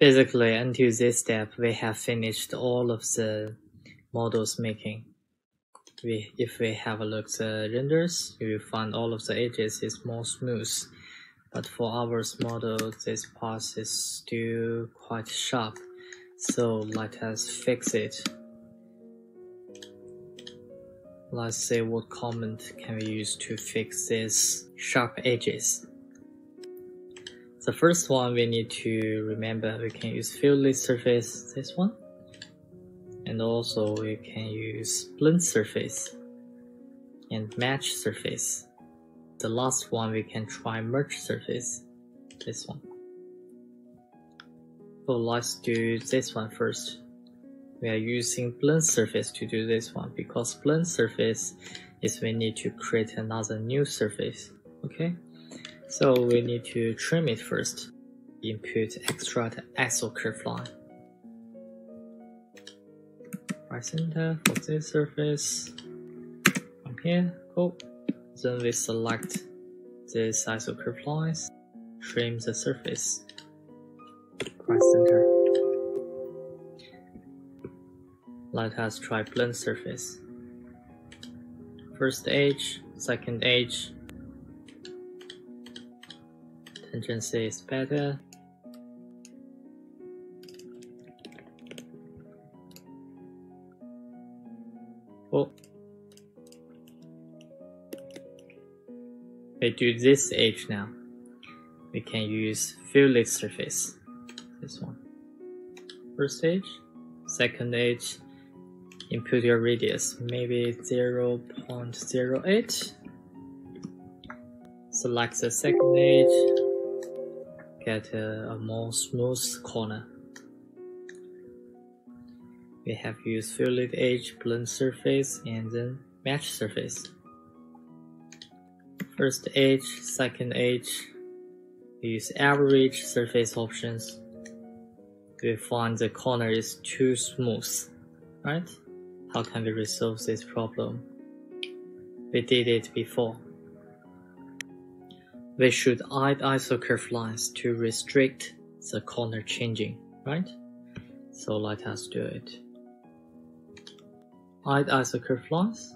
Basically, until this step, we have finished all of the models making. If we have a look at the renders, you will find all of the edges is more smooth. But for our model, this part is still quite sharp. So let us fix it. Let's see what comment can we use to fix these sharp edges. The first one we need to remember, we can use fielded surface, this one. And also we can use blend surface and match surface. The last one we can try merge surface, this one. So let's do this one first. We are using blend surface to do this one because blend surface is we need to create another new surface, okay? So we need to trim it first. Input extract iso curve line. Right center for this surface. From here, go. Then we select this iso curve lines. Trim the surface. Right center. Let us try blend surface. First edge, second edge. Tangency is better. Oh. We do this edge now. We can use fielded surface. This one. First edge, second edge. Input your radius, maybe 0.08. Select the second edge. Get a more smooth corner. We have used fielded edge, blend surface, and then match surface. First edge, second edge. We use average surface options. We find the corner is too smooth, right? How can we resolve this problem? We did it before. We should add iso curve lines to restrict the corner changing, right? So let us do it. Add iso curve lines.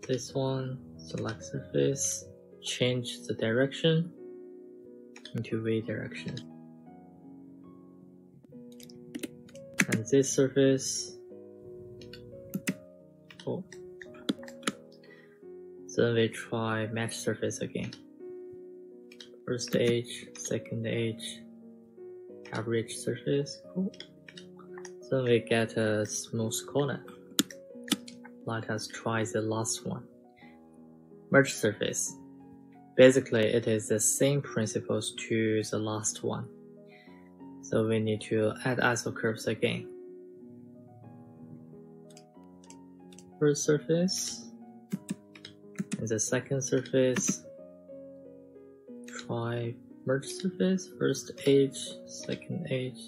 This one, select surface, change the direction into V direction. And this surface, oh. Then we try match surface again. First edge, second edge, average surface, cool. Then we get a smooth corner. Let us try the last one. Merge surface. Basically, it is the same principles to the last one. So we need to add iso curves again. First surface, and the second surface, try merge surface, first edge, second edge.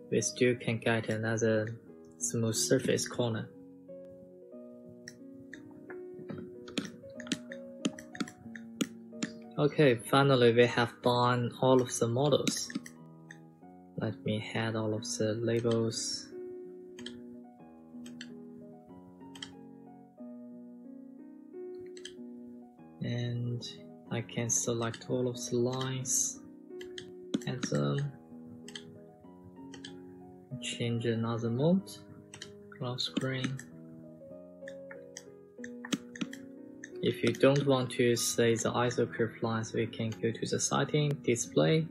We still can get another smooth surface corner. Okay, finally we have done all of the models. Let me add all of the labels. And I can select all of the lines, add them, change another mode, graph screen. If you don't want to see the iso curve lines, we can go to the setting, display,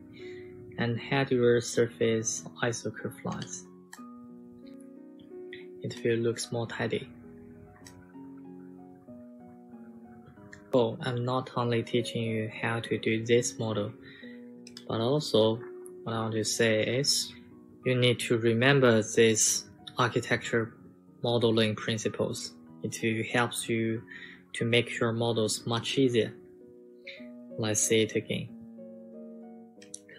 and add your surface iso curve lines. It will look more tidy. So I'm not only teaching you how to do this model, but also what I want to say is you need to remember these architecture modeling principles. It will help you to make your models much easier. Let's see it again.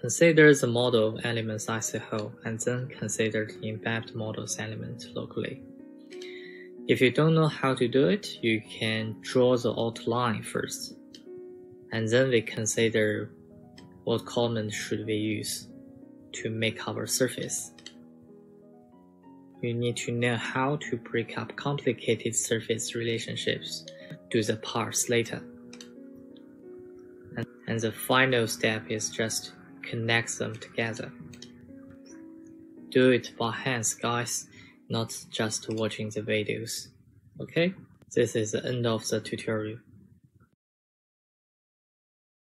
Consider the model elements as a whole, and then consider the embedded models element locally. If you don't know how to do it, you can draw the outline first, and then we consider what comment should we use to make our surface. You need to know how to break up complicated surface relationships. Do the parts later. And the final step is just connect them together. Do it by hands, guys, not just watching the videos. Okay? This is the end of the tutorial.